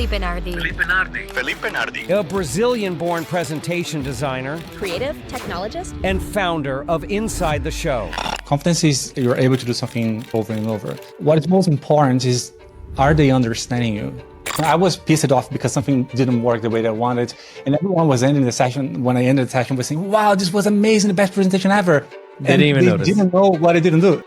Felippe Nardi. Felippe Nardi. A Brazilian-born presentation designer, Creative technologist, and founder of Inside the Show. Confidence is you're able to do something over and over. What is most important is, are they understanding you? I was pissed off because something didn't work the way that I wanted. And everyone was ending the session, when I ended the session, was saying, wow, this was amazing, the best presentation ever. They didn't know what I didn't do.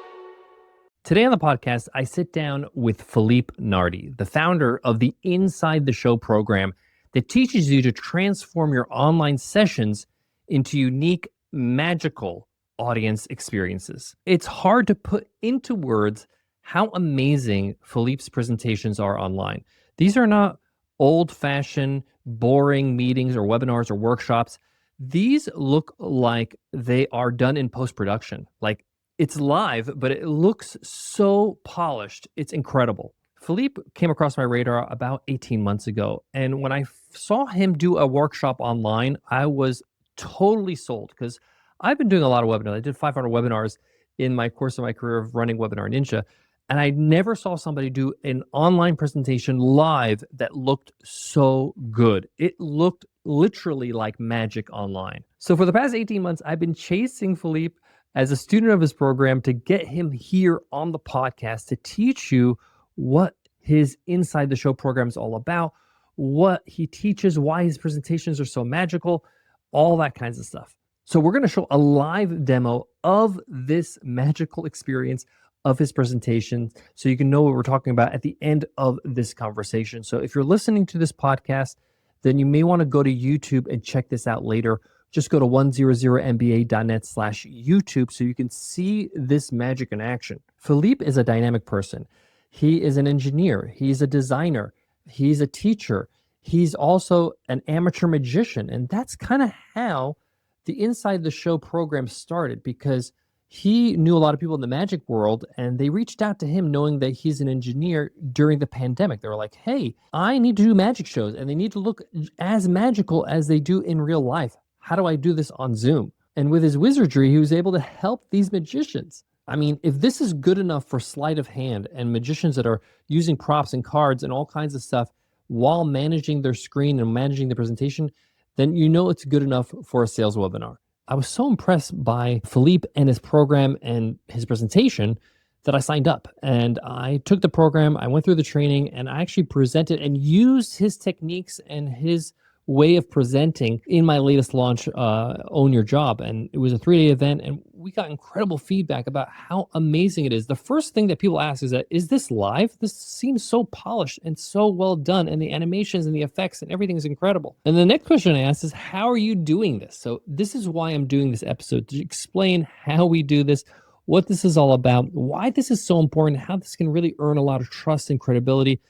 Today on the podcast, I sit down with Felippe Nardi, the founder of the Inside the Show program that teaches you to transform your online sessions into unique, magical audience experiences. It's hard to put into words how amazing Felippe's presentations are online. These are not old-fashioned, boring meetings or webinars or workshops. These look like they are done in post-production. Like, it's live, but it looks so polished. It's incredible. Felippe came across my radar about 18 months ago. And when I saw him do a workshop online, I was totally sold because I've been doing a lot of webinars. I did 500 webinars in my course of my career of running Webinar Ninja. And I never saw somebody do an online presentation live that looked so good. It looked literally like magic online. So for the past 18 months, I've been chasing Felippe as a student of his program to get him here on the podcast to teach you what his Inside the Show program is all about, what he teaches, why his presentations are so magical, all that kinds of stuff. So we're going to show a live demo of this magical experience of his presentation so you can know what we're talking about at the end of this conversation. So if you're listening to this podcast, then you may want to go to YouTube and check this out later. Just go to 100mba.net/YouTube so you can see this magic in action. Felippe is a dynamic person. He is an engineer. He's a designer. He's a teacher. He's also an amateur magician. And that's kind of how the Inside the Show program started, because he knew a lot of people in the magic world, and they reached out to him knowing that he's an engineer during the pandemic. They were like, hey, I need to do magic shows, and they need to look as magical as they do in real life. How do I do this on Zoom? And with his wizardry, he was able to help these magicians. I mean, if this is good enough for sleight of hand and magicians that are using props and cards and all kinds of stuff while managing their screen and managing the presentation, then you know it's good enough for a sales webinar. I was so impressed by Felippe and his program and his presentation that I signed up. And I took the program, I went through the training, and I actually presented and used his techniques and his way of presenting in my latest launch, Own Your Job. And it was a 3-day event, and we got incredible feedback about how amazing it is. The first thing that people ask is this live? This seems so polished and so well done, and the animations and the effects and everything is incredible. And the next question I asked is, how are you doing this? So this is why I'm doing this episode, to explain how we do this, what this is all about, why this is so important, how this can really earn a lot of trust and credibility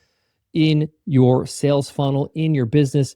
in your sales funnel, in your business,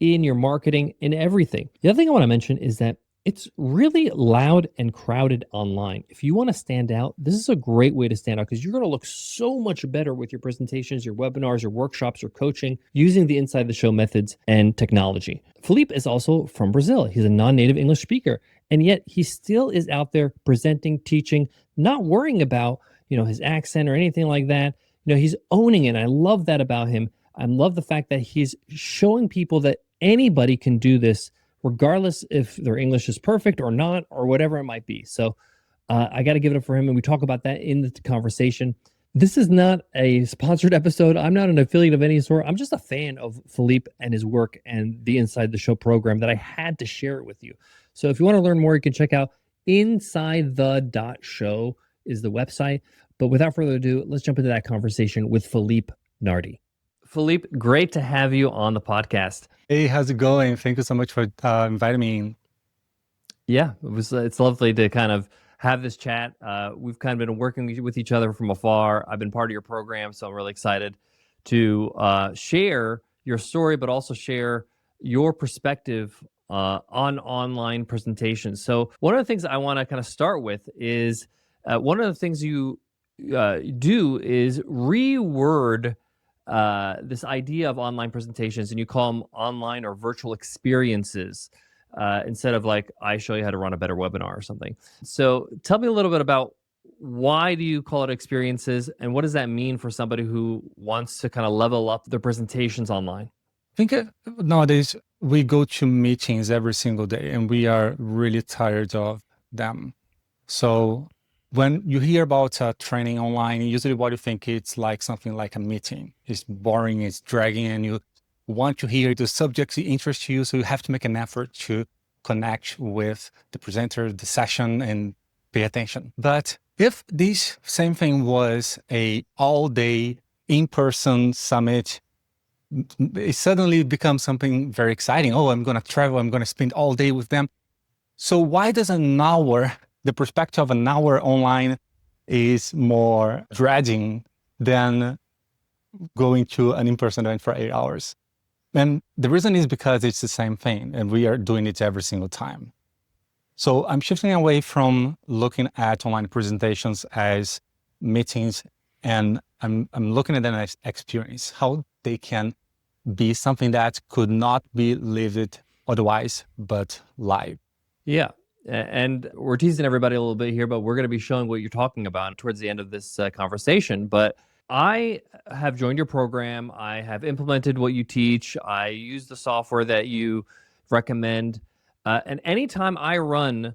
in your marketing, in everything. The other thing I want to mention is that it's really loud and crowded online. If you want to stand out, this is a great way to stand out because you're going to look so much better with your presentations, your webinars, your workshops, your coaching, using the Inside the Show methods and technology. Felippe is also from Brazil. He's a non-native English speaker, and yet he still is out there presenting, teaching, not worrying about, his accent or anything like that. He's owning it. I love that about him. I love the fact that he's showing people that anybody can do this, regardless if their English is perfect or not, or whatever it might be. So I got to give it up for him, and we talk about that in the conversation. This is not a sponsored episode. I'm not an affiliate of any sort. I'm just a fan of Felippe and his work and the Inside the Show program that I had to share it with you. So if you want to learn more, you can check out insidethe.show is the website. But without further ado, let's jump into that conversation with Felippe Nardi. Felippe, great to have you on the podcast. Hey, how's it going? Thank you so much for inviting me in. Yeah, it's lovely to kind of have this chat. We've kind of been working with each other from afar. I've been part of your program, so I'm really excited to share your story, but also share your perspective on online presentations. So one of the things I want to kind of start with is one of the things you do is reword this idea of online presentations, and you call them online or virtual experiences instead of like, I show you how to run a better webinar or something. So tell me a little bit about why do you call it experiences? And what does that mean for somebody who wants to kind of level up their presentations online? I think nowadays we go to meetings every single day and we are really tired of them. So when you hear about training online, usually what you think it's like something like a meeting. It's boring, it's dragging, and you want to hear the subjects that interest you. So you have to make an effort to connect with the presenter, the session, and pay attention. But if this same thing was a all-day in-person summit, it suddenly becomes something very exciting. Oh, I'm going to travel. I'm going to spend all day with them. So why does an hour, the perspective of an hour online is more dragging than going to an in-person event for 8 hours? And the reason is because it's the same thing and we are doing it every single time. So I'm shifting away from looking at online presentations as meetings, and I'm looking at them as experience, how they can be something that could not be lived otherwise, but live. Yeah. And we're teasing everybody a little bit here, but we're going to be showing what you're talking about towards the end of this conversation. But I have joined your program. I have implemented what you teach. I use the software that you recommend. And anytime I run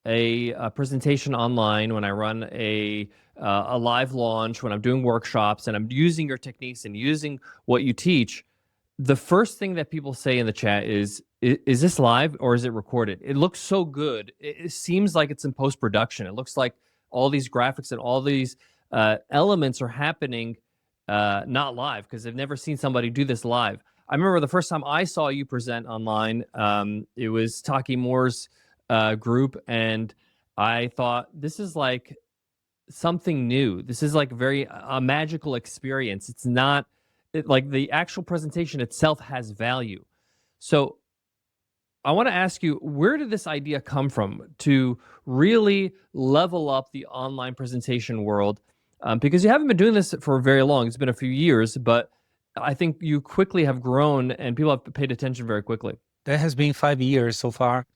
a presentation online, when I run a live launch, when I'm doing workshops and I'm using your techniques and using what you teach, the first thing that people say in the chat is this live or is it recorded? It looks so good. It seems like it's in post-production. It looks like all these graphics and all these elements are happening not live, because they've never seen somebody do this live. I remember the first time I saw you present online, it was Taki Moore's group, and I thought, this is like something new. This is like a magical experience. It's not like the actual presentation itself has value. So I want to ask you, where did this idea come from to really level up the online presentation world? Because you haven't been doing this for very long. It's been a few years, but I think you quickly have grown and people have paid attention very quickly. That has been 5 years so far.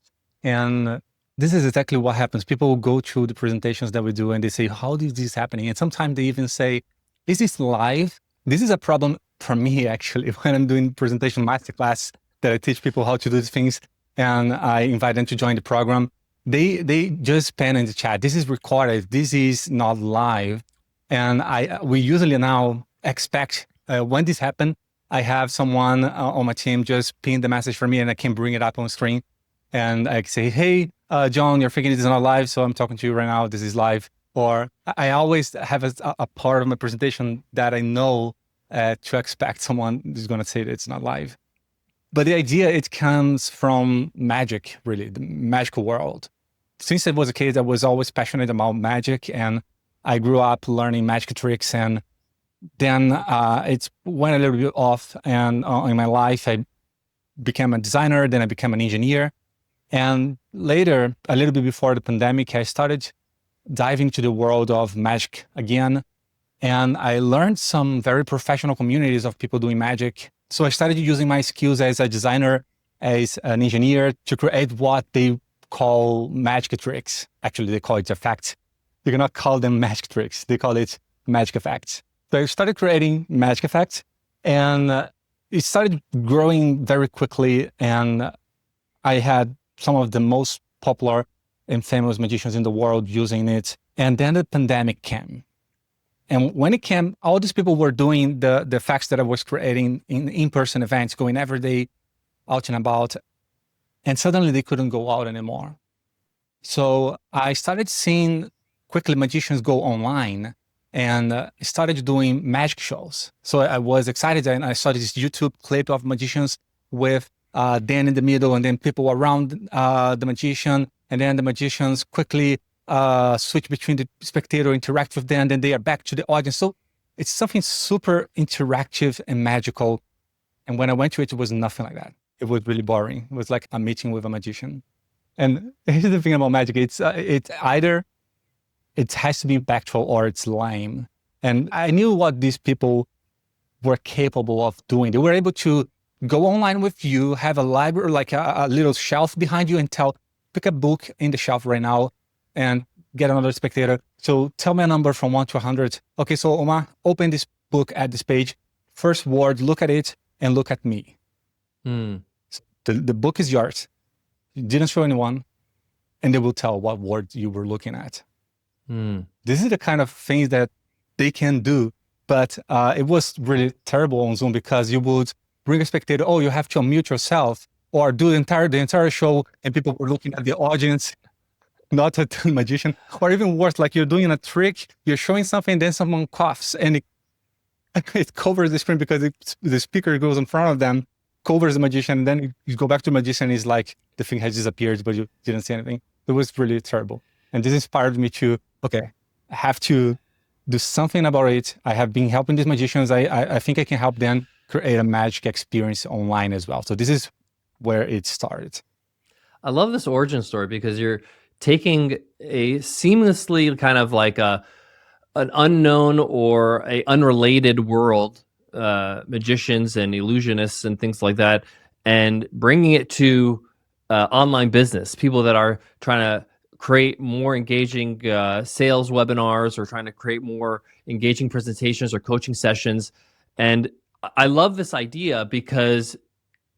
And this is exactly what happens. People go through the presentations that we do and they say, how is this happening? And sometimes they even say, is this live? This is a problem for me, actually, when I'm doing presentation masterclass that I teach people how to do these things and I invite them to join the program. They just pen in the chat, this is recorded, this is not live. And we usually now expect when this happens, I have someone on my team just pin the message for me and I can bring it up on screen. And I say, hey, John, you're thinking this is not live, so I'm talking to you right now, this is live. Or I always have a part of my presentation that I know to expect someone is going to say that it's not live. But the idea, it comes from magic, really, the magical world. Since I was a kid, I was always passionate about magic, and I grew up learning magic tricks, and then it went a little bit off, and in my life, I became a designer, then I became an engineer. And later, a little bit before the pandemic, I started diving into the world of magic again. And I learned some very professional communities of people doing magic. So I started using my skills as a designer, as an engineer, to create what they call magic tricks. Actually, they call it effects. You cannot call them magic tricks. They call it magic effects. So I started creating magic effects, and it started growing very quickly. And I had some of the most popular and famous magicians in the world using it. And then the pandemic came. And when it came, all these people were doing the effects that I was creating in-person events, going every day out and about. And suddenly they couldn't go out anymore. So I started seeing quickly magicians go online and started doing magic shows. So I was excited, and I saw this YouTube clip of magicians with Dan in the middle and then people around the magician. And then the magicians quickly switch between the spectator, interact with them, then they are back to the audience. So it's something super interactive and magical. And when I went to it, it was nothing like that. It was really boring. It was like a meeting with a magician. And here's the thing about magic. It's either it has to be impactful or it's lame. And I knew what these people were capable of doing. They were able to go online with you, have a library, like a little shelf behind you, and pick a book in the shelf right now and get another spectator. So tell me a number from 1 to 100. Okay, so Omar, open this book at this page. First word, look at it and look at me. Hmm. So the book is yours. You didn't show anyone, and they will tell what word you were looking at. Hmm. This is the kind of things that they can do, but it was really terrible on Zoom because you would bring a spectator, oh, you have to unmute yourself, or do the entire show, and people were looking at the audience, not at the magician, or even worse, like you're doing a trick, you're showing something, then someone coughs, and it covers the screen because the speaker goes in front of them, covers the magician, and then you go back to the magician, it's like the thing has disappeared, but you didn't see anything. It was really terrible. And this inspired me to, okay, I have to do something about it. I have been helping these magicians. I think I can help them create a magic experience online as well. So this is where it started. I love this origin story because you're taking a seamlessly kind of like an unknown or a unrelated world, magicians and illusionists and things like that, and bringing it to online business, people that are trying to create more engaging sales webinars or trying to create more engaging presentations or coaching sessions. And I love this idea because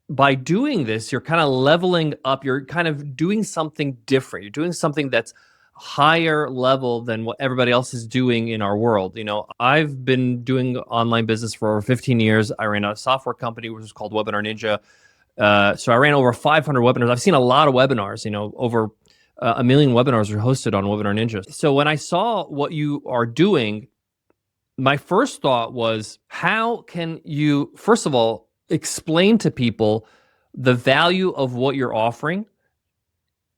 by doing this, you're kind of leveling up, you're kind of doing something different. You're doing something that's higher level than what everybody else is doing in our world. You know, I've been doing online business for over 15 years. I ran a software company which was called Webinar Ninja. So I ran over 500 webinars. I've seen a lot of webinars, you know, over a million webinars are hosted on Webinar Ninja. So when I saw what you are doing, my first thought was, how can you, first of all, explain to people the value of what you're offering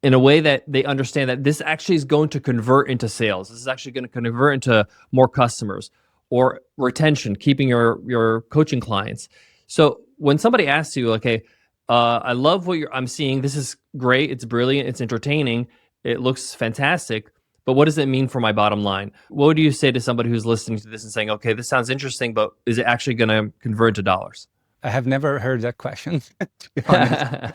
in a way that they understand that this actually is going to convert into sales. This is actually going to convert into more customers or retention, keeping your coaching clients. So when somebody asks you, okay, I love what I'm seeing. This is great. It's brilliant. It's entertaining. It looks fantastic. But what does it mean for my bottom line? What do you say to somebody who's listening to this and saying, okay, this sounds interesting, but is it actually going to convert to dollars? I have never heard that question, to be honest.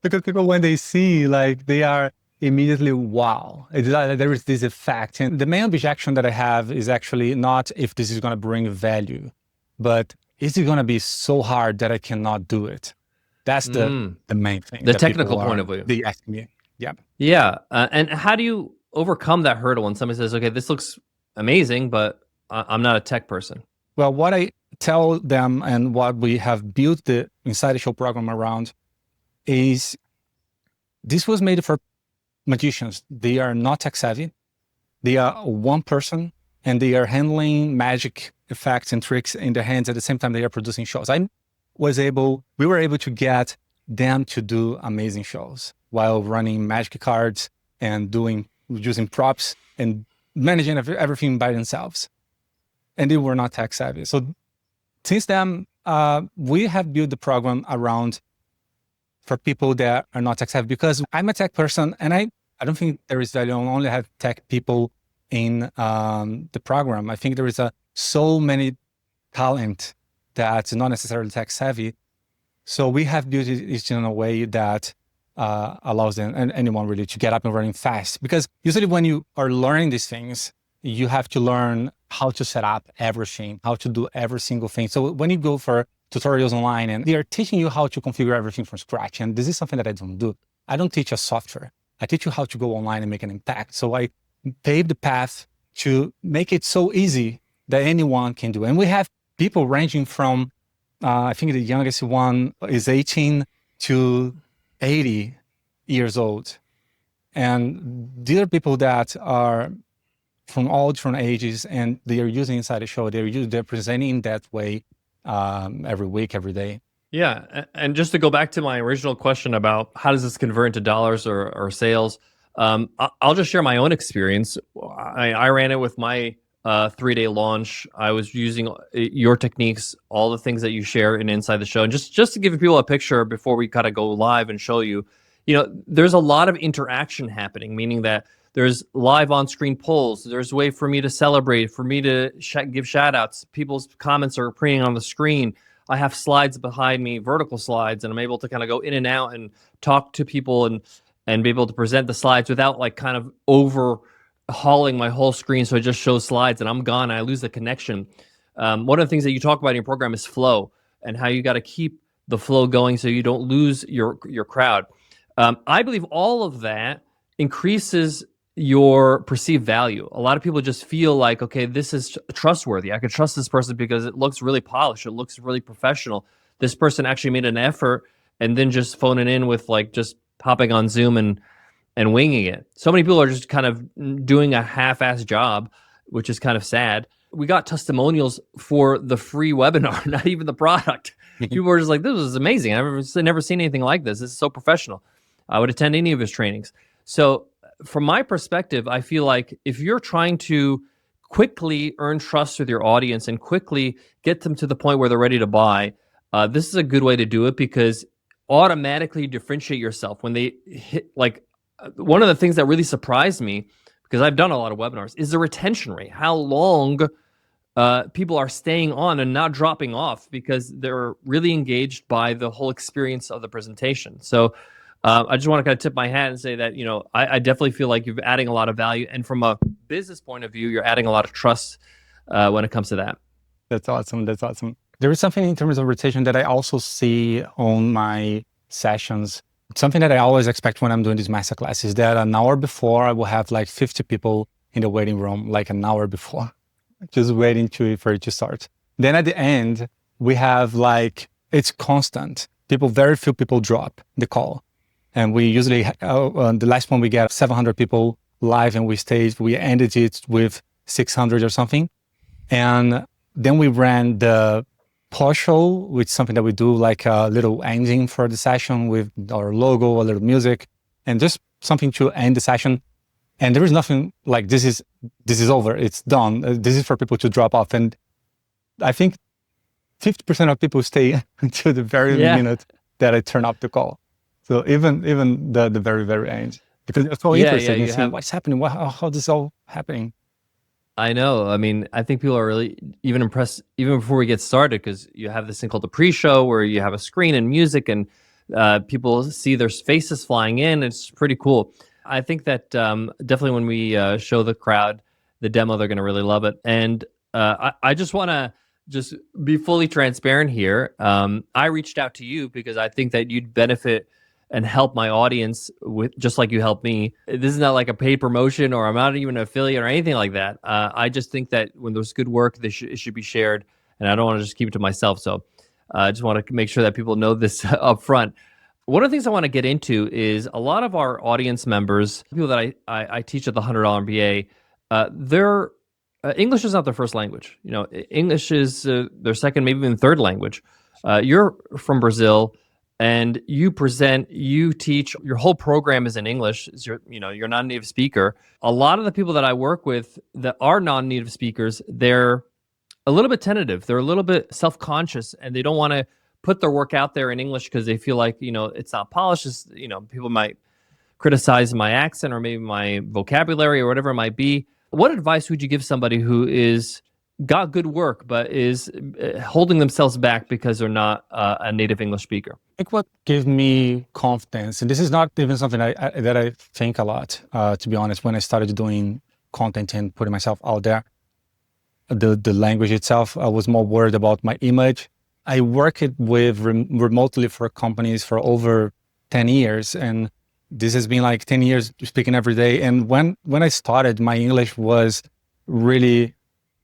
Because people, when they see, like, they are immediately, wow. There is this effect. And the main objection that I have is actually not if this is going to bring value, but is it going to be so hard that I cannot do it? That's the main thing. The technical point of view. They ask me. Yeah. Yeah. And how do you overcome that hurdle when somebody says, okay, this looks amazing, but I'm not a tech person? Well, what I tell them and what we have built the Inside the Show program around is this was made for magicians. They are not tech savvy. They are one person and they are handling magic effects and tricks in their hands at the same time they are producing shows. We were able to get them to do amazing shows while running magic cards and using props and managing everything by themselves. And they were not tech savvy. So since then, we have built the program around for people that are not tech savvy, because I'm a tech person and I don't think there is value on only have tech people in the program. I think there is so many talent that's not necessarily tech savvy. So we have built it in a way that allows them and anyone really to get up and running fast. Because usually when you are learning these things, you have to learn how to set up everything, how to do every single thing. So when you go for tutorials online and they are teaching you how to configure everything from scratch, and this is something that I don't do. I don't teach a software. I teach you how to go online and make an impact. So I pave the path to make it so easy that anyone can do. And we have people ranging from, I think the youngest one is 18 to 80 years old. And these are people that are from all different ages, and they are using Inside the Show. They're presenting that way every week, every day. Yeah, and just to go back to my original question about how does this convert into dollars or sales, I'll just share my own experience. I ran it with my 3-day launch. I was using your techniques, all the things that you share in Inside the Show, and just to give people a picture before we kind of go live and show you, there's a lot of interaction happening, meaning that there's live on-screen polls. There's a way for me to celebrate, for me to give shout-outs. People's comments are printing on the screen. I have slides behind me, vertical slides, and I'm able to kind of go in and out and talk to people and be able to present the slides without like kind of over hauling my whole screen so it just shows slides and I'm gone and I lose the connection. One of the things that you talk about in your program is flow and how you got to keep the flow going so you don't lose your crowd. I believe all of that increases your perceived value. A lot of people just feel like, okay, this is trustworthy. I can trust this person because it looks really polished. It looks really professional. This person actually made an effort and then just phoning in with like just popping on Zoom and winging it. So many people are just kind of doing a half-assed job, which is kind of sad. We got testimonials for the free webinar, not even the product. People were just like, this is amazing. I've never seen anything like this. This is so professional. I would attend any of his trainings. So from my perspective, I feel like if you're trying to quickly earn trust with your audience and quickly get them to the point where they're ready to buy, this is a good way to do it because automatically differentiate yourself when they hit like one of the things that really surprised me, because I've done a lot of webinars, is the retention rate. How long people are staying on and not dropping off because they're really engaged by the whole experience of the presentation. So I just want to kind of tip my hat and say that, I definitely feel like you're adding a lot of value. And from a business point of view, you're adding a lot of trust when it comes to that. That's awesome. That's awesome. There is something in terms of rotation that I also see on my sessions. Something that I always expect when I'm doing these masterclasses is that an hour before I will have like 50 people in the waiting room, like an hour before, just waiting for it to start. Then at the end, we have like, it's constant. Very few people drop the call. And we usually, the last one we get 700 people live and we ended it with 600 or something. And then we ran the partial, which is something that we do like a little ending for the session with our logo, a little music, and just something to end the session. And there is nothing like this is over, it's done. This is for people to drop off. And I think 50% of people stay until the very minute that I turn off the call. So even the very, very end, because they're so interested in seeing what's happening, how this is all happening. I know. I mean, I think people are really even impressed even before we get started because you have this thing called the pre-show where you have a screen and music and people see their faces flying in. It's pretty cool. I think that definitely when we show the crowd the demo, they're going to really love it. And I just want to just be fully transparent here. I reached out to you because I think that you'd benefit and help my audience with just like you helped me. This is not like a paid promotion or I'm not even an affiliate or anything like that. I just think that when there's good work, it should be shared, and I don't want to just keep it to myself. So I just want to make sure that people know this up front. One of the things I want to get into is a lot of our audience members, people that I teach at the $100 MBA, their English is not their first language. English is their second, maybe even third language. You're from Brazil. And you teach, your whole program is in English. You're not a native speaker. A lot of the people that I work with that are non-native speakers, they're a little bit tentative. They're a little bit self-conscious and they don't want to put their work out there in English because they feel like, it's not polished. People might criticize my accent or maybe my vocabulary or whatever it might be. What advice would you give somebody who got good work, but is holding themselves back because they're not a native English speaker? I think what gave me confidence, and this is not even something that I think a lot, to be honest, when I started doing content and putting myself out there, the language itself, I was more worried about my image. I worked with remotely for companies for over 10 years, and this has been like 10 years speaking every day. And when I started, my English was really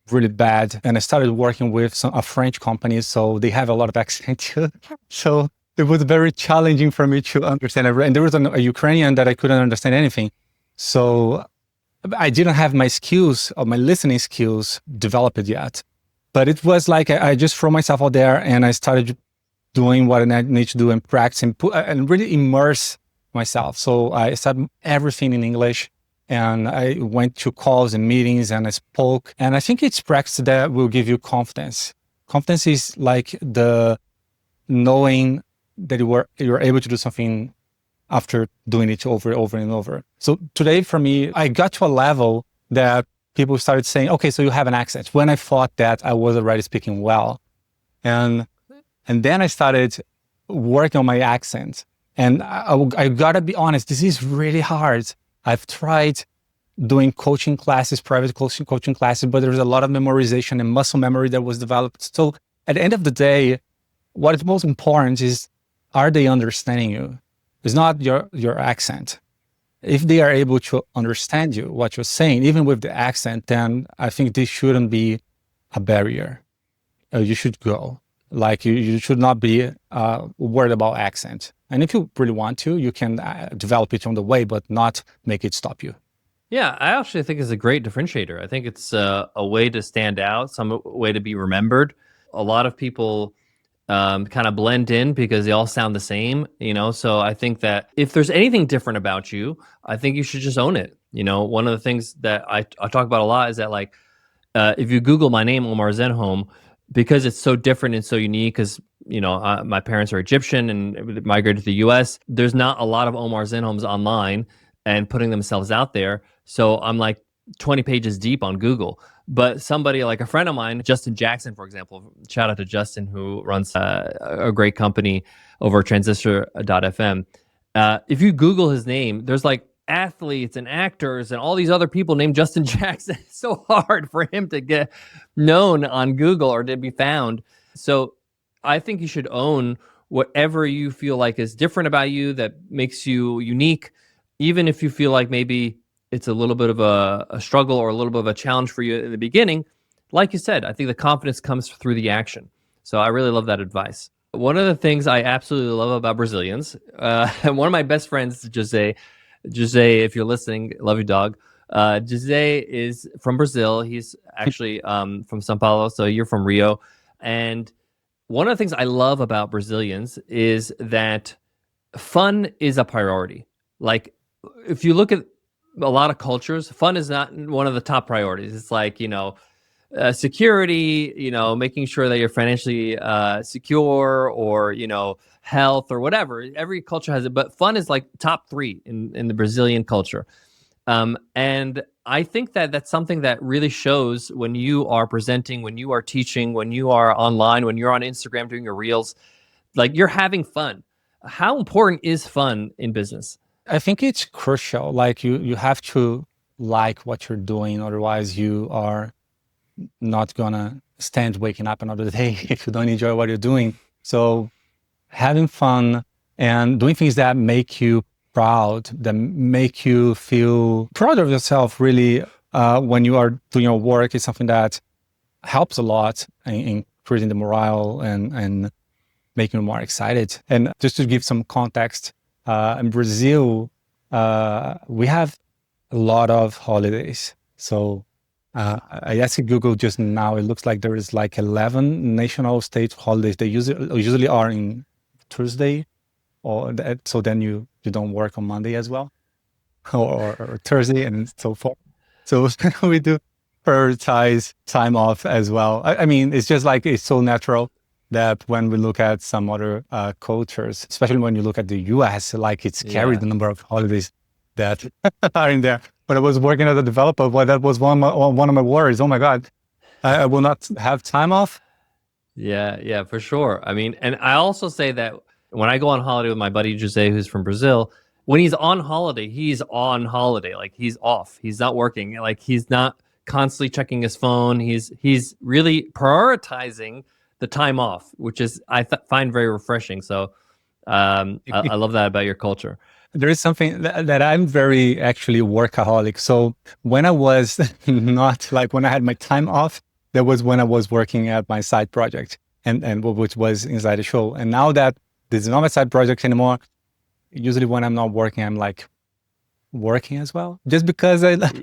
bad. And I started working with a French company, so they have a lot of accent too. So it was very challenging for me to understand everything. And there was a Ukrainian that I couldn't understand anything. So I didn't have my skills or my listening skills developed yet. But it was like I just threw myself out there and I started doing what I need to do and practice and really immerse myself. So I started everything in English. And I went to calls and meetings and I spoke. And I think it's practice that will give you confidence. Confidence is like the knowing that you're able to do something after doing it over and over. So today for me, I got to a level that people started saying, okay, so you have an accent. When I thought that I was already speaking well. And then I started working on my accent. And I gotta be honest, this is really hard. I've tried doing coaching classes, private coaching classes, but there's a lot of memorization and muscle memory that was developed. So at the end of the day, what is most important is, are they understanding you? It's not your accent. If they are able to understand you, what you're saying, even with the accent, then I think this shouldn't be a barrier. You should go. Like you should not be worried about accent. And if you really want to, you can develop it on the way, but not make it stop you. Yeah, I actually think it's a great differentiator. I think it's a way to stand out, some way to be remembered. A lot of people kind of blend in because they all sound the same, So I think that if there's anything different about you, I think you should just own it. One of the things that I talk about a lot is that, like, if you Google my name, Omar Zenhom, because it's so different and so unique, because my parents are Egyptian and migrated to the U.S. There's not a lot of Omar Zenhoms online and putting themselves out there. So I'm like 20 pages deep on Google. But somebody like a friend of mine, Justin Jackson, for example, shout out to Justin, who runs a great company over transistor.fm. If you Google his name, there's like athletes and actors and all these other people named Justin Jackson. It's so hard for him to get known on Google or to be found. So I think you should own whatever you feel like is different about you, that makes you unique, even if you feel like maybe it's a little bit of a struggle or a little bit of a challenge for you in the beginning. Like you said, I think the confidence comes through the action. So I really love that advice. One of the things I absolutely love about Brazilians, and one of my best friends, Jose, if you're listening, love you, dog. Jose is from Brazil. He's actually from São Paulo, so you're from Rio. And one of the things I love about Brazilians is that fun is a priority. Like, if you look at a lot of cultures, fun is not one of the top priorities. It's like, security, making sure that you're financially secure, or, health or whatever. Every culture has it, but fun is like top 3 in the Brazilian culture. And I think that that's something that really shows when you are presenting, when you are teaching, when you are online, when you're on Instagram doing your reels, like, you're having fun. How important is fun in business? I think it's crucial. Like you have to like what you're doing, otherwise you are not gonna stand waking up another day if you don't enjoy what you're doing. So having fun and doing things that make you proud, that make you feel proud of yourself, really, when you are doing your work, is something that helps a lot in creating the morale and making you more excited. And just to give some context, in Brazil, we have a lot of holidays. So I asked Google just now, it looks like there is like 11 national state holidays. They usually are in Thursday, so then you don't work on Monday as well, or Thursday and so forth. So we do prioritize time off as well. I mean, it's just like, it's so natural that when we look at some other cultures, especially when you look at the US, like, it's carried the number of holidays that are in there. When I was working as a developer, well, that was one of my worries. Oh my God, I will not have time off. Yeah, for sure. I mean, and I also say that when I go on holiday with my buddy Jose, who's from Brazil, when he's on holiday, he's on holiday. Like, he's off. He's not working. Like, he's not constantly checking his phone. He's really prioritizing the time off, which is I find very refreshing. So I love that about your culture. There is something that I'm very actually workaholic. So when I was not, like, when I had my time off, that was when I was working at my side project, and which was inside the show. And now that this is not my side project anymore, usually when I'm not working, I'm like working as well, just because I love,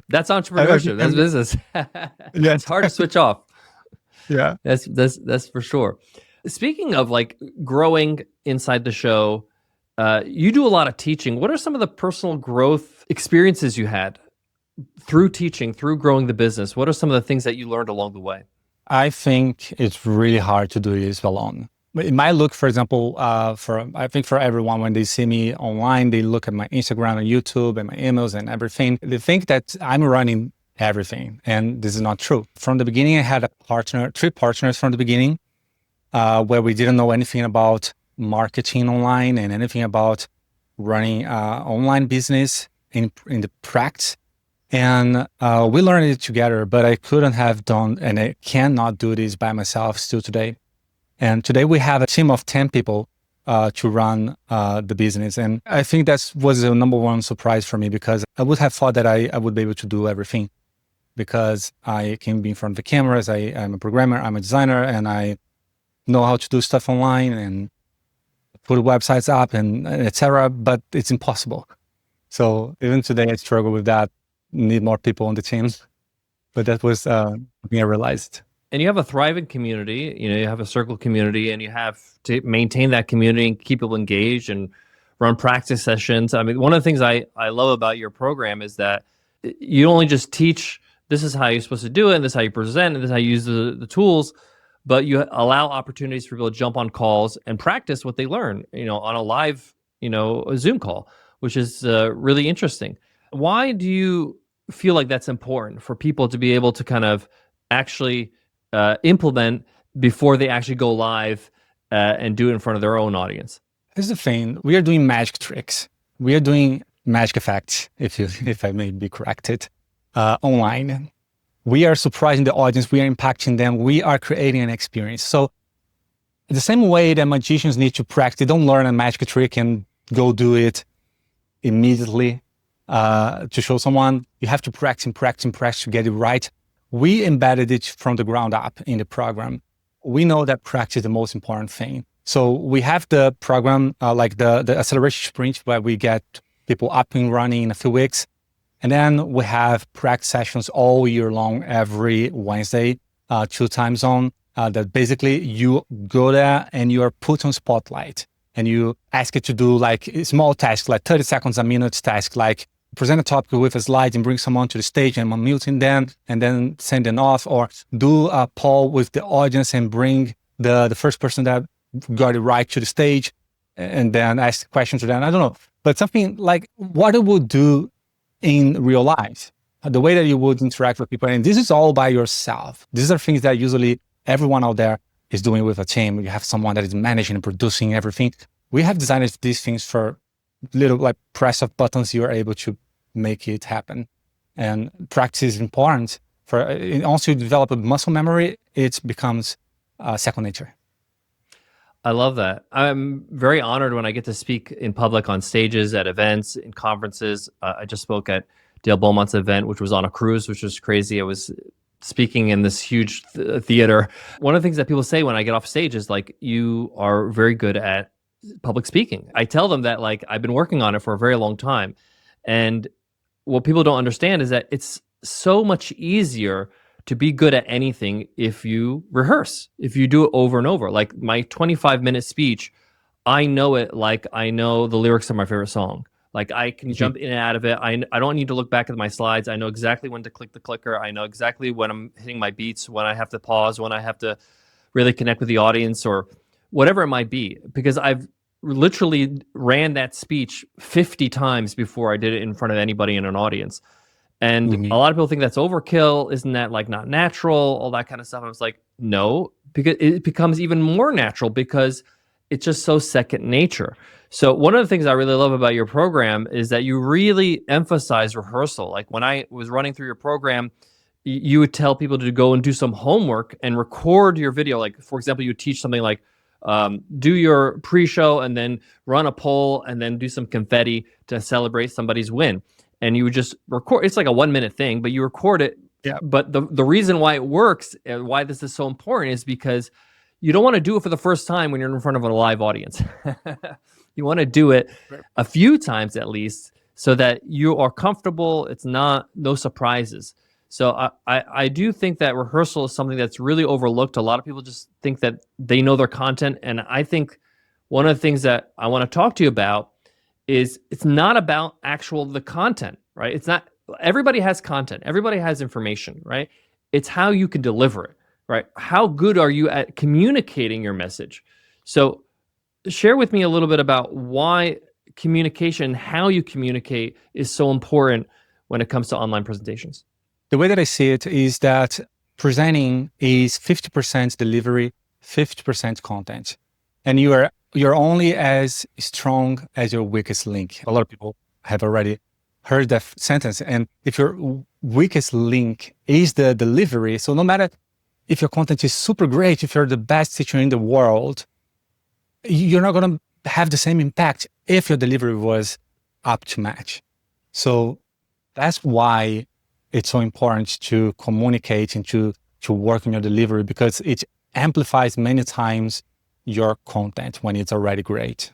that's entrepreneurship. That's business. It's hard to switch off. Yeah, that's for sure. Speaking of, like, growing inside the show, you do a lot of teaching. What are some of the personal growth experiences you had through teaching, through growing the business? What are some of the things that you learned along the way? I think it's really hard to do this alone. It might look, for example, I think for everyone, when they see me online, they look at my Instagram and YouTube and my emails and everything. They think that I'm running everything, and this is not true. From the beginning, I had 3 partners from the beginning, where we didn't know anything about marketing online and anything about running online business in the practice. And we learned it together, but I couldn't have done, and I cannot do this by myself still today. And today we have a team of 10 people to run the business. And I think that was the number one surprise for me, because I would have thought that I would be able to do everything, because I can be in front of the cameras. I'm a programmer, I'm a designer, and I know how to do stuff online and put websites up and etc. But it's impossible. So even today I struggle with that. Need more people on the team. But that was something I realized. And you have a thriving community, you have a circle community, and you have to maintain that community and keep people engaged and run practice sessions. I mean, one of the things I love about your program is that you only just teach, this is how you're supposed to do it, and this is how you present, and this is how you use the tools, but you allow opportunities for people to jump on calls and practice what they learn, on a live, a Zoom call, which is really interesting. Why do you feel like that's important for people to be able to kind of actually implement before they actually go live and do it in front of their own audience? Here's the thing: we are doing magic tricks. We are doing magic effects, if I may be corrected, online. We are surprising the audience. We are impacting them. We are creating an experience. So the same way that magicians need to practice, they don't learn a magic trick and go do it immediately to show someone. You have to practice and practice and practice to get it right. We embedded it from the ground up in the program. We know that practice is the most important thing. So we have the program, like the acceleration sprint, where we get people up and running in a few weeks. And then we have practice sessions all year long, every Wednesday, 2 time zone, that basically you go there and you are put on spotlight and you ask it to do like small tasks, like 30 seconds, a minute task, like present a topic with a slide and bring someone to the stage and unmuting them and then send them off, or do a poll with the audience and bring the first person that got it right to the stage and then ask questions to them. I don't know, but something like what it would do in real life, the way that you would interact with people. And this is all by yourself. These are things that usually everyone out there is doing with a team. You have someone that is managing and producing everything. We have designed these things for little like press of buttons. You are able to make it happen. And practice is important. Once you develop a muscle memory, it becomes second nature. I love that. I'm very honored when I get to speak in public on stages, at events, in conferences. I just spoke at Dale Beaumont's event, which was on a cruise, which was crazy. I was speaking in this huge theater. One of the things that people say when I get off stage is like, you are very good at public speaking. I tell them that like I've been working on it for a very long time. And what people don't understand is that it's so much easier to be good at anything if you rehearse, if you do it over and over. Like my 25-minute speech, I know it like I know the lyrics of my favorite song. Like I can jump in and out of it. I don't need to look back at my slides. I know exactly when to click the clicker. I know exactly when I'm hitting my beats, when I have to pause, when I have to really connect with the audience or whatever it might be. Because I've literally ran that speech 50 times before I did it in front of anybody in an audience. And a lot of people think that's overkill. Isn't that like not natural? All that kind of stuff. I was like, no, because it becomes even more natural because it's just so second nature. So one of the things I really love about your program is that you really emphasize rehearsal. Like when I was running through your program, you would tell people to go and do some homework and record your video. Like, for example, you would teach something like do your pre-show and then run a poll and then do some confetti to celebrate somebody's win. And you would just record. It's like a 1-minute thing, but you record it. Yeah. But the reason why it works and why this is so important is because you don't want to do it for the first time when you're in front of a live audience. You want to do it a few times at least so that you are comfortable. It's no surprises. So I do think that rehearsal is something that's really overlooked. A lot of people just think that they know their content. And I think one of the things that I want to talk to you about is it's not about the content, right? It's not, everybody has content. Everybody has information, right? It's how you can deliver it, right? How good are you at communicating your message? So share with me a little bit about why communication, how you communicate is so important when it comes to online presentations. The way that I see it is that presenting is 50% delivery, 50% content. And you're only as strong as your weakest link. A lot of people have already heard that sentence. And if your weakest link is the delivery, so no matter if your content is super great, if you're the best teacher in the world, you're not going to have the same impact if your delivery was up to match. So that's why it's so important to communicate and to work on your delivery, because it amplifies many times your content when it's already great.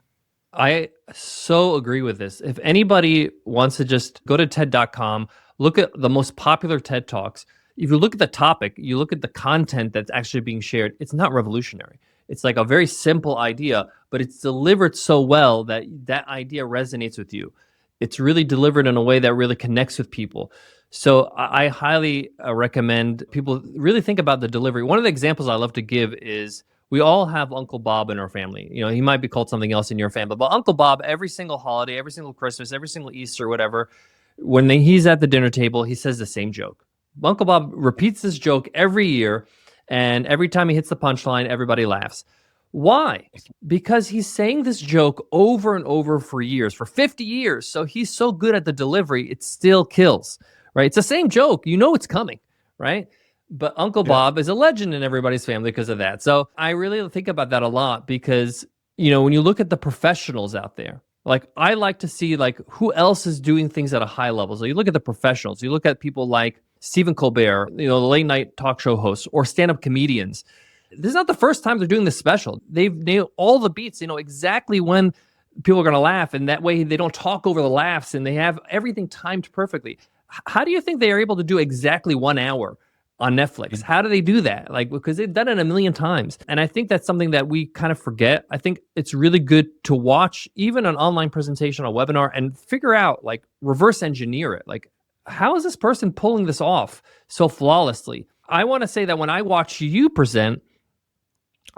I so agree with this. If anybody wants to just go to TED.com, look at the most popular TED Talks. If you look at the topic, you look at the content that's actually being shared, it's not revolutionary. It's like a very simple idea, but it's delivered so well that that idea resonates with you. It's really delivered in a way that really connects with people. So I highly recommend people really think about the delivery. One of the examples I love to give is we all have Uncle Bob in our family. You know, he might be called something else in your family, but Uncle Bob, every single holiday, every single Christmas, every single Easter, whatever, when he's at the dinner table, he says the same joke. Uncle Bob repeats this joke every year, and every time he hits the punchline, everybody laughs. Why? Because he's saying this joke over and over for years, for 50 years. So he's so good at the delivery, it still kills, right? It's the same joke. You know it's coming, right? But Uncle Bob is a legend in everybody's family because of that. So I really think about that a lot because, you know, when you look at the professionals out there, like I like to see like who else is doing things at a high level. So you look at the professionals, you look at people like Stephen Colbert, you know, the late night talk show hosts or stand-up comedians. This is not the first time they're doing this special. They've nailed all the beats. They know exactly when people are going to laugh, and that way they don't talk over the laughs, and they have everything timed perfectly. How do you think they are able to do exactly 1 hour on Netflix? How do they do that? Like, because they've done it a million times. And I think that's something that we kind of forget. I think it's really good to watch even an online presentation, a webinar, and figure out, like, reverse engineer it. Like, how is this person pulling this off so flawlessly? I want to say that when I watch you present,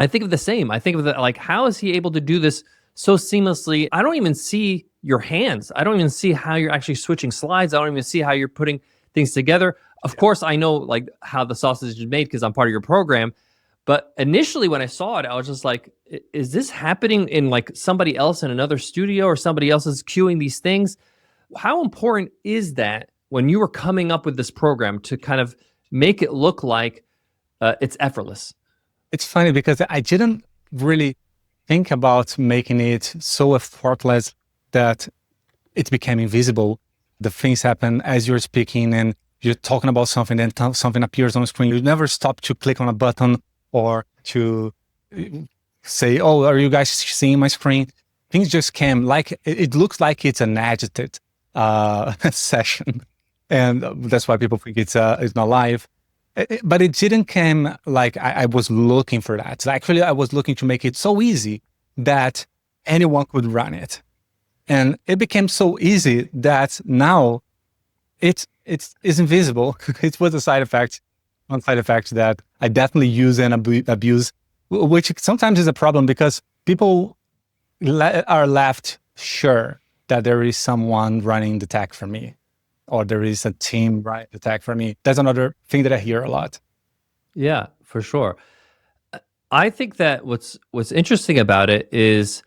I think of the same. I think of the, like, how is he able to do this so seamlessly? I don't even see your hands. I don't even see how you're actually switching slides. I don't even see how you're putting things together. Of course, I know like how the sausage is made because I'm part of your program. But initially when I saw it, I was just like, is this happening in like somebody else in another studio, or somebody else is cueing these things? How important is that when you were coming up with this program to kind of make it look like it's effortless? It's funny because I didn't really think about making it so effortless that it became invisible. The things happen as you're speaking and you're talking about something, then something appears on the screen. You never stop to click on a button or to say, oh, are you guys seeing my screen? Things just came like, it looks like it's an edited session. And that's why people think it's not live. But it didn't come like I was looking for that. So actually, I was looking to make it so easy that anyone could run it. And it became so easy that now it's invisible. It was a side effect, one side effect that I definitely use and abuse, which sometimes is a problem because people are left sure that there is someone running the tech for me, or there is a team running the tech for me. That's another thing that I hear a lot. Yeah, for sure. I think that what's interesting about it is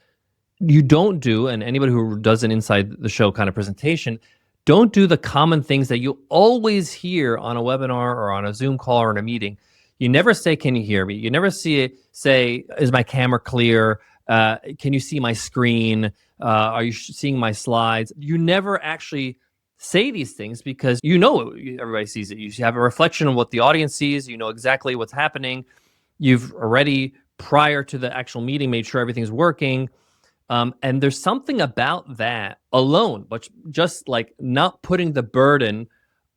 you don't do, and anybody who does an inside the show kind of presentation, don't do the common things that you always hear on a webinar or on a Zoom call or in a meeting. You never say, can you hear me? You never say, is my camera clear? Can you see my screen? Are you seeing my slides? You never actually say these things because you know everybody sees it. You have a reflection of what the audience sees. You know exactly what's happening. You've already, prior to the actual meeting, made sure everything's working. And there's something about that alone, but just like not putting the burden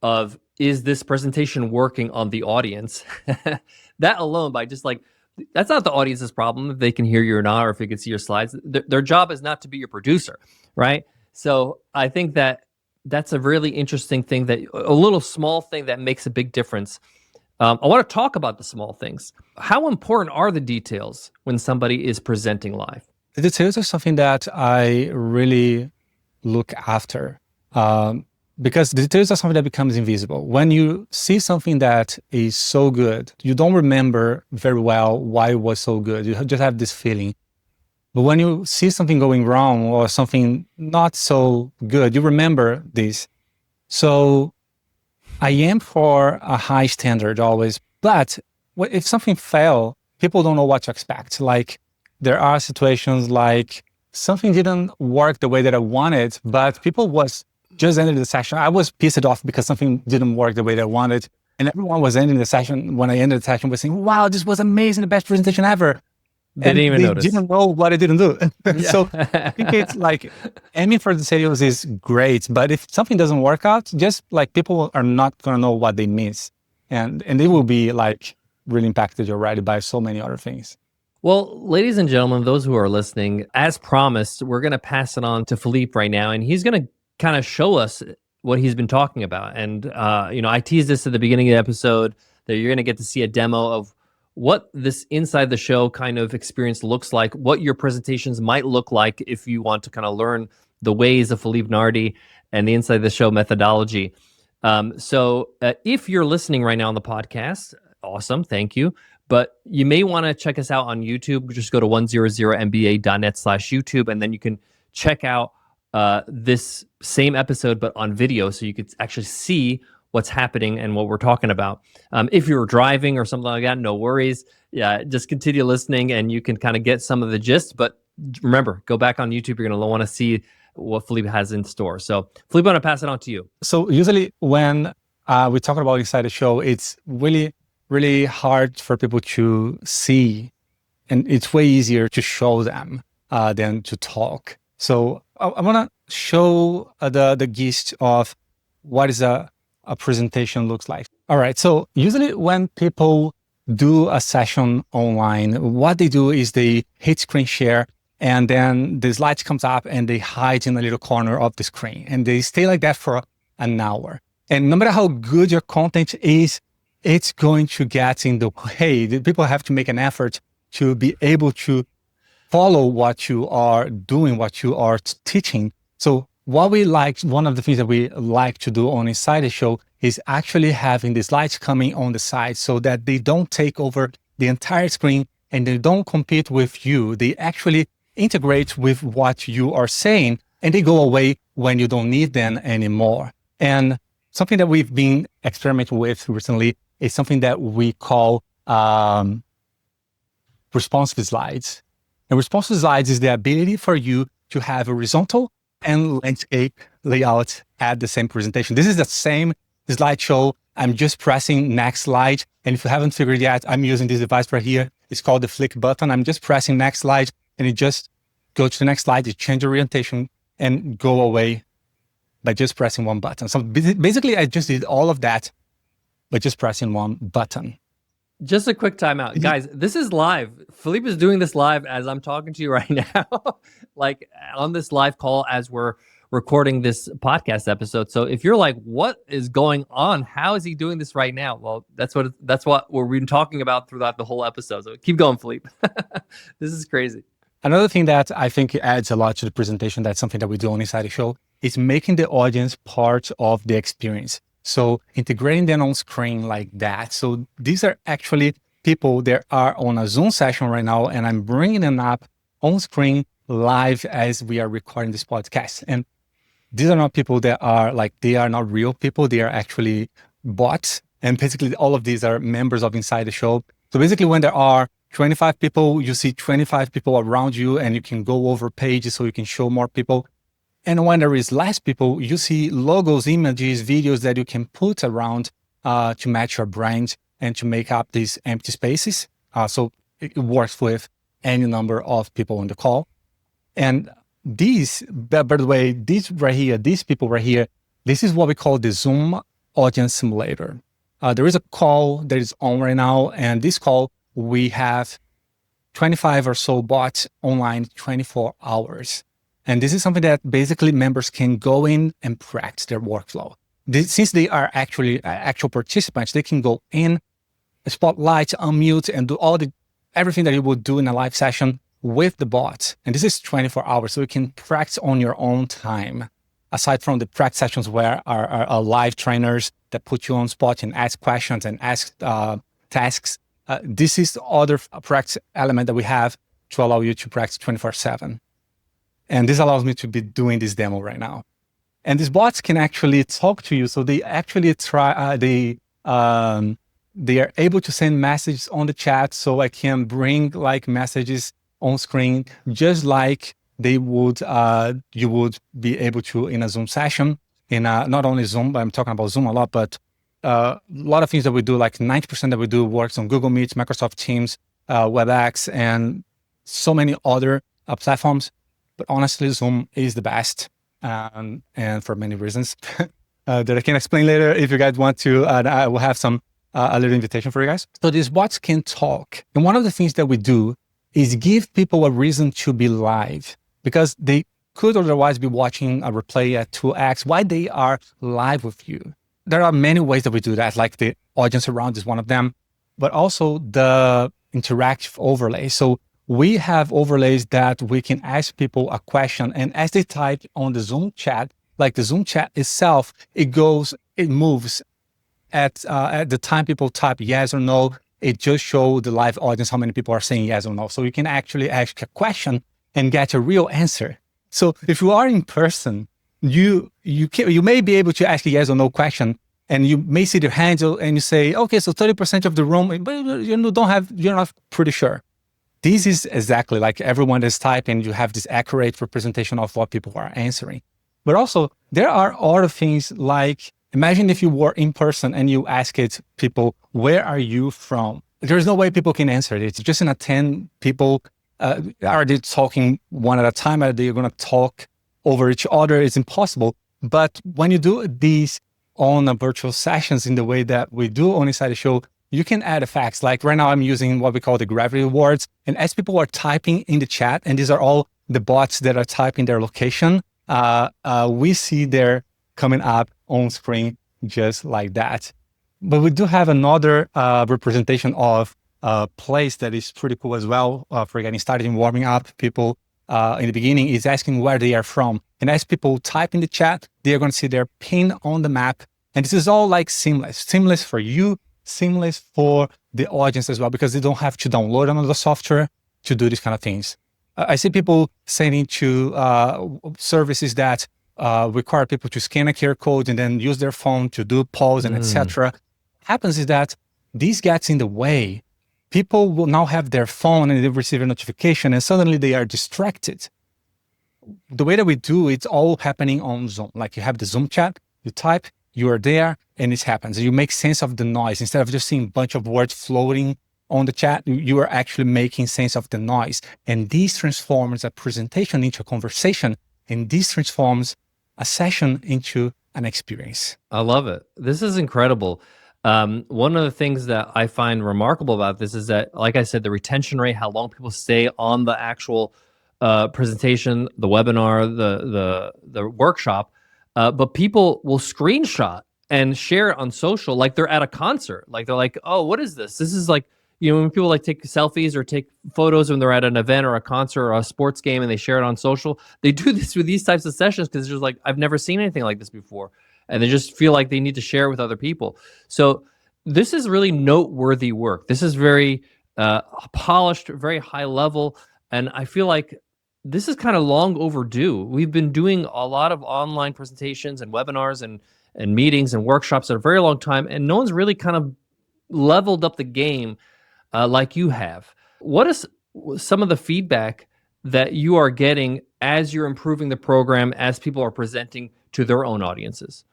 of, is this presentation working on the audience? That alone, by just like, that's not the audience's problem if they can hear you or not, or if they can see your slides. Their job is not to be your producer, right? So I think that that's a really interesting thing, that a little small thing that makes a big difference. I want to talk about the small things. How important are the details when somebody is presenting live? The details are something that I really look after because the details are something that becomes invisible. When you see something that is so good, you don't remember very well why it was so good. You just have this feeling. But when you see something going wrong or something not so good, you remember this. So I aim for a high standard always, but if something fail, people don't know what to expect. Like there are situations like something didn't work the way that I wanted, but people was just ending the session. I was pissed off because something didn't work the way that I wanted. And everyone was ending the session when I ended the session was saying, wow, this was amazing, the best presentation ever. They didn't even notice. Didn't know what I didn't do. Yeah. So I think it's like aiming for the sales is great, but if something doesn't work out, just like people are not gonna know what they miss, and they will be like really impacted already by so many other things. Well, ladies and gentlemen, those who are listening, as promised, we're going to pass it on to Philippe right now, and he's going to kind of show us what he's been talking about. And, I teased this at the beginning of the episode that you're going to get to see a demo of what this inside the show kind of experience looks like, what your presentations might look like if you want to kind of learn the ways of Felippe Nardi and the inside the show methodology. So if you're listening right now on the podcast, awesome, thank you. But you may want to check us out on YouTube. Just go to 100mba.net/YouTube, and then you can check out this same episode, but on video, so you could actually see what's happening and what we're talking about. If you're driving or something like that, no worries. Yeah, just continue listening, and you can kind of get some of the gist. But remember, go back on YouTube. You're going to want to see what Felippe has in store. So, Felippe, I'm going to pass it on to you. So usually when we talk about inside the show, it's really hard for people to see, and it's way easier to show them than to talk. So I want to show the gist of what is a presentation looks like. All right. So usually when people do a session online, what they do is they hit screen share, and then the slides comes up and they hide in a little corner of the screen, and they stay like that for an hour. And no matter how good your content is, it's going to get in the way. People have to make an effort to be able to follow what you are doing, what you are teaching. So what we like, one of the things that we like to do on Inside the Show is actually having the slides coming on the side so that they don't take over the entire screen and they don't compete with you. They actually integrate with what you are saying, and they go away when you don't need them anymore. And something that we've been experimenting with recently is something that we call responsive slides. And responsive slides is the ability for you to have a horizontal and landscape layout at the same presentation. This is the same slideshow. I'm just pressing next slide. And if you haven't figured yet, I'm using this device right here. It's called the flick button. I'm just pressing next slide, and it just go to the next slide. You change orientation and go away by just pressing one button. So basically, I just did all of that by just pressing one button. Just a quick timeout. Guys, this is live. Felippe is doing this live as I'm talking to you right now, like on this live call as we're recording this podcast episode. So if you're like, what is going on? How is he doing this right now? Well, that's what we've been talking about throughout the whole episode. So keep going, Felippe. This is crazy. Another thing that I think adds a lot to the presentation, that's something that we do on Inside the Show, is making the audience part of the experience. So integrating them on screen like that. So these are actually people that are on a Zoom session right now, and I'm bringing them up on screen live as we are recording this podcast. And these are not people that are like, they are not real people. They are actually bots. And basically all of these are members of Inside the Show. So basically when there are 25 people, you see 25 people around you, and you can go over pages so you can show more people. And when there is less people, you see logos, images, videos that you can put around to match your brand and to make up these empty spaces. So it works with any number of people on the call. And these, by the way, these right here, these people right here, this is what we call the Zoom Audience Simulator. There is a call that is on right now, and this call, we have 25 or so bots online 24 hours. And this is something that basically members can go in and practice their workflow. Since they are actually actual participants, they can go in, spotlight, unmute, and do everything that you would do in a live session with the bot. And this is 24 hours, so you can practice on your own time. Aside from the practice sessions where are live trainers that put you on spot and ask questions and ask tasks, this is the other practice element that we have to allow you to practice 24/7. And this allows me to be doing this demo right now. And these bots can actually talk to you. So they actually they are able to send messages on the chat. So I can bring like messages on screen, just like they would, you would be able to in a Zoom session. In not only Zoom, but I'm talking about Zoom a lot, but a lot of things that we do, like 90% that we do works on Google Meet, Microsoft Teams, WebEx, and so many other platforms. But honestly, Zoom is the best, and for many reasons that I can explain later if you guys want to. I will have some a little invitation for you guys. So these bots can talk, and one of the things that we do is give people a reason to be live, because they could otherwise be watching a replay at 2x. Why they are live with you? There are many ways that we do that, like the audience around is one of them, but also the interactive overlay. So we have overlays that we can ask people a question, and as they type on the Zoom chat, like the Zoom chat itself, it moves at the time people type yes or no. It just shows the live audience how many people are saying yes or no. So you can actually ask a question and get a real answer. So if you are in person, you may be able to ask a yes or no question, and you may see their hands and you say, okay, so 30% of the room, but you're not pretty sure. This is exactly like everyone is typing, you have this accurate representation of what people are answering. But also there are other things, like imagine if you were in person and you asked people, where are you from? There's no way people can answer it. It's just in a 10 people, are they talking one at a time? Are they going to talk over each other? It's impossible. But when you do these on a virtual sessions in the way that we do on Inside the Show, you can add effects. Like right now I'm using what we call the gravity words. And as people are typing in the chat, and these are all the bots that are typing their location, we see they're coming up on screen just like that. But we do have another representation of place that is pretty cool as well for getting started and warming up. People in the beginning is asking where they are from. And as people type in the chat, they are going to see their pin on the map. And this is all like seamless for you, seamless for the audience as well, because they don't have to download another software to do these kind of things. I see people sending to services that require people to scan a QR code and then use their phone to do polls and etc. Happens is that this gets in the way. People will now have their phone and they receive a notification and suddenly they are distracted. The way that we do it's all happening on Zoom. Like you have the Zoom chat, you type, you are there, and it happens. You make sense of the noise. Instead of just seeing a bunch of words floating on the chat, you are actually making sense of the noise. And this transforms a presentation into a conversation, and this transforms a session into an experience. I love it. This is incredible. One of the things that I find remarkable about this is that, like I said, the retention rate, how long people stay on the actual presentation, the webinar, the workshop, but people will screenshot and share it on social like they're at a concert. Like they're like, oh, what is this? This is like, you know, when people like take selfies or take photos when they're at an event or a concert or a sports game and they share it on social, they do this with these types of sessions because it's just like, I've never seen anything like this before. And they just feel like they need to share with other people. So this is really noteworthy work. This is very polished, very high level. And I feel like this is kind of long overdue. We've been doing a lot of online presentations and webinars and meetings and workshops at a very long time, and no one's really kind of leveled up the game like you have. What is some of the feedback that you are getting as you're improving the program, as people are presenting to their own audiences?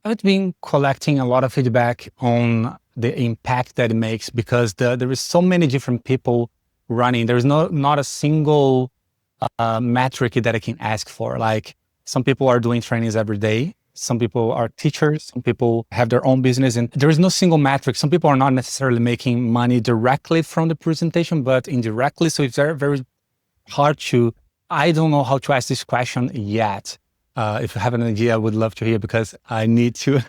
I've been collecting a lot of feedback on the impact that it makes, because there is so many different people running. There's not a single metric that I can ask for. Like some people are doing trainings every day. Some people are teachers. Some people have their own business, and there is no single metric. Some people are not necessarily making money directly from the presentation, but indirectly. So it's very, very hard to, I don't know how to ask this question yet. If you have an idea, I would love to hear, because I need to.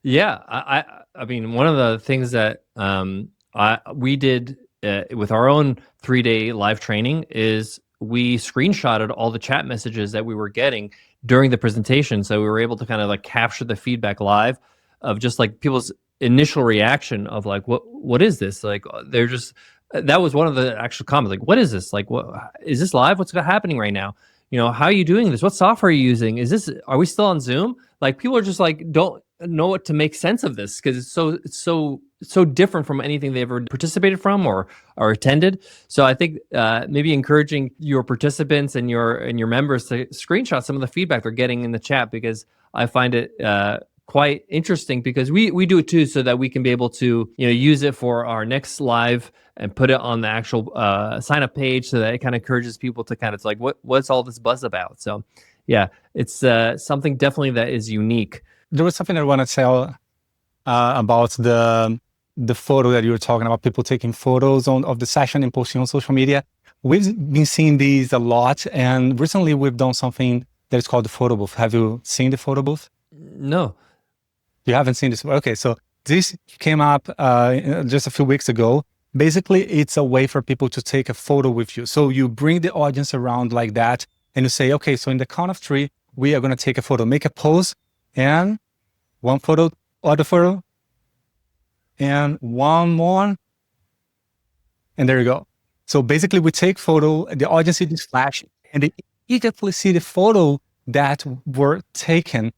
Yeah, I mean, one of the things that we did with our own 3-day live training is we screenshotted all the chat messages that we were getting during the presentation. So we were able to kind of like capture the feedback live of just like people's initial reaction of like, what is this? Like they're just, that was one of the actual comments, like, what is this? Like, what is this live? What's happening right now? how are you doing this? What software are you using? Are we still on Zoom? Like, people are just like, don't know what to make sense of this, because it's so different from anything they ever participated from or attended. So I think maybe encouraging your participants and your members to screenshot some of the feedback they're getting in the chat, because I find it quite interesting, because we do it too, so that we can be able to use it for our next live and put it on the actual sign up page, so that it kind of encourages people to kind of like, what's all this buzz about? So yeah, it's something definitely that is unique. There was something I want to tell about the photo that you were talking about, people taking photos of the session and posting on social media. We've been seeing these a lot, and recently we've done something that is called the photo booth. Have you seen the photo booth? No. You haven't seen this? Okay, so this came up just a few weeks ago. Basically, it's a way for people to take a photo with you. So you bring the audience around like that, and you say, okay, so in the count of 3, we are going to take a photo, make a pose, and one photo, other photo, and one more, and there you go. So basically, we take photo, the audience sees this flash, and they immediately see the photo that were taken.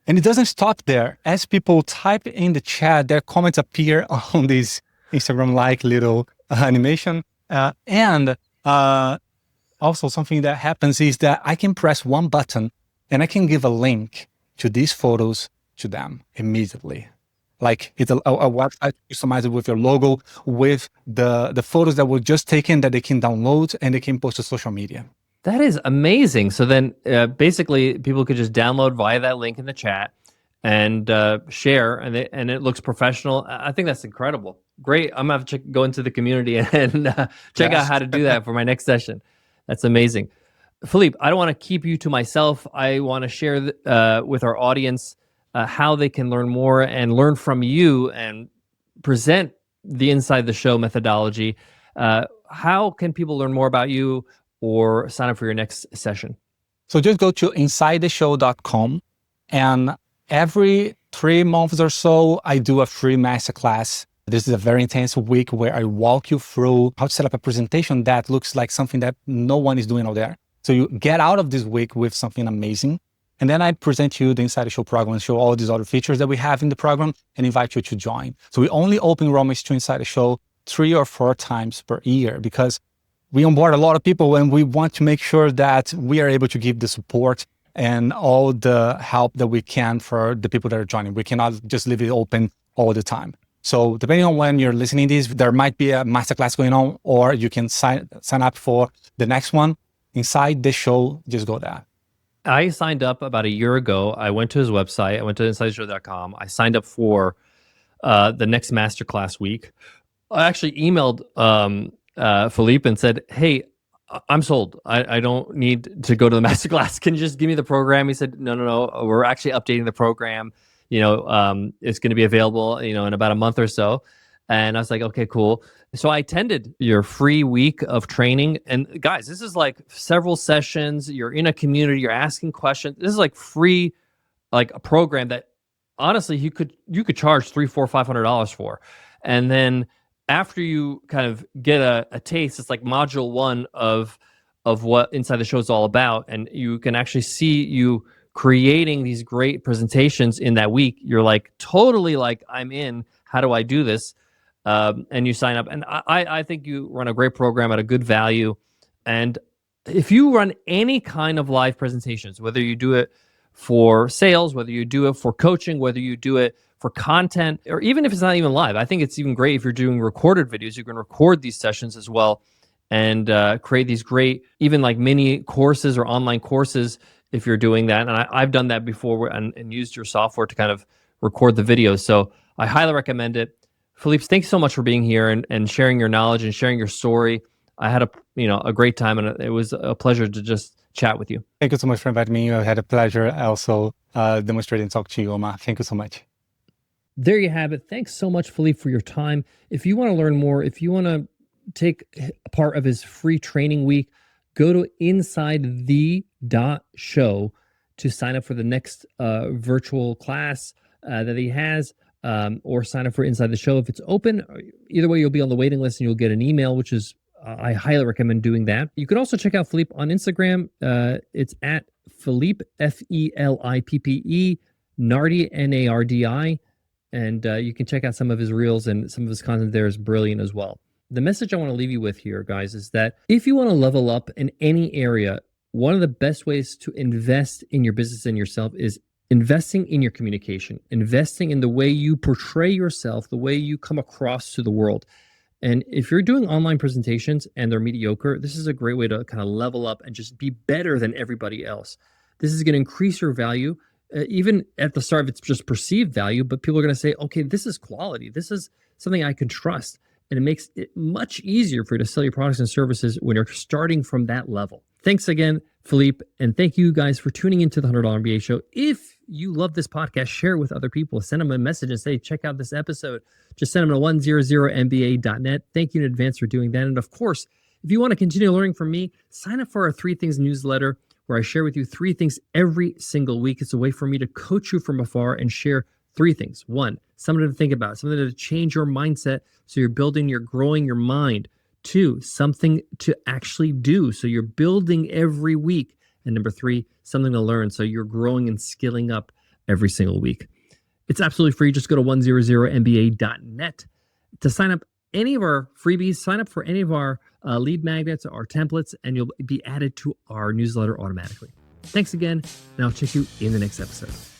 And it doesn't stop there. As people type in the chat, their comments appear on this Instagram-like little animation. And also something that happens is that I can press one button and I can give a link to these photos to them immediately. Like, it's a website customized with your logo, with the photos that were just taken that they can download and they can post to social media. That is amazing. So then basically people could just download via that link in the chat and share, and it looks professional. I think that's incredible. Great. I'm going to have to go into the community and check out how to do that for my next session. That's amazing. Felippe, I don't want to keep you to myself. I want to share with our audience how they can learn more and learn from you and present the Inside the Show methodology. How can people learn more about you or sign up for your next session? So just go to insidetheshow.com, and every 3 months or so, I do a free masterclass. This is a very intense week where I walk you through how to set up a presentation that looks like something that no one is doing out there. So you get out of this week with something amazing. And then I present you the Inside the Show program and show all these other features that we have in the program and invite you to join. So we only open enrollments to Inside the Show 3 or 4 times per year, because we onboard a lot of people and we want to make sure that we are able to give the support and all the help that we can for the people that are joining. We cannot just leave it open all the time. So depending on when you're listening to this, there might be a masterclass going on, or you can sign up for the next one. Inside the Show, just go there. I signed up about a year ago. I went to his website. I went to insidetheshow.com. I signed up for the next masterclass week. I actually emailed Felippe and said, hey, I'm sold. I don't need to go to the masterclass. Can you just give me the program? He said, no. We're actually updating the program. It's going to be available, in about a month or so. And I was like, okay, cool. So I attended your free week of training. And guys, this is like several sessions. You're in a community. You're asking questions. This is like free, like a program that honestly you could charge $300, $400, $500 for. And then after you kind of get a taste, it's like module 1 of what Inside the Show is all about. And you can actually see you creating these great presentations in that week. You're like, totally like, I'm in. How do I do this? And you sign up. And I think you run a great program at a good value. And if you run any kind of live presentations, whether you do it for sales, whether you do it for coaching, whether you do it for content, or even if it's not even live, I think it's even great if you're doing recorded videos. You can record these sessions as well and create these great, even like mini courses or online courses if you're doing that. And I've done that before and used your software to kind of record the videos. So I highly recommend it. Felippe, thanks so much for being here and sharing your knowledge and sharing your story. I had a great time, and it was a pleasure to just chat with you. Thank you so much for inviting me. I had a pleasure also demonstrating and talk to you, Omar. Thank you so much. There you have it. Thanks so much, Felippe, for your time. If you want to learn more, if you want to take part of his free training week, go to insidethe.show to sign up for the next virtual class that he has. Or sign up for Inside the Show if it's open. Either way, you'll be on the waiting list and you'll get an email, which is I highly recommend doing that. You can also check out Felippe on Instagram. It's at Felippe, Felippe, Nardi, Nardi. And you can check out some of his reels, and some of his content there is brilliant as well. The message I want to leave you with here, guys, is that if you want to level up in any area, one of the best ways to invest in your business and yourself is investing in your communication, investing in the way you portray yourself, the way you come across to the world. And if you're doing online presentations and they're mediocre, this is a great way to kind of level up and just be better than everybody else. This is going to increase your value. Even at the start, it's just perceived value, but people are going to say, okay, this is quality. This is something I can trust. And it makes it much easier for you to sell your products and services when you're starting from that level. Thanks again, Felippe. And thank you guys for tuning into the $100 MBA show. If you love this podcast, share it with other people. Send them a message and say, check out this episode. Just send them to 100mba.net. Thank you in advance for doing that. And of course, if you want to continue learning from me, sign up for our 3 Things newsletter, where I share with you 3 things every single week. It's a way for me to coach you from afar and share 3 things. 1, something to think about, something to change your mindset so you're growing your mind. 2, something to actually do so you're building every week. And number 3, something to learn so you're growing and skilling up every single week. It's absolutely free. Just go to 100mba.net to sign up any of our freebies, sign up for any of our lead magnets, our templates, and you'll be added to our newsletter automatically. Thanks again, and I'll check you in the next episode.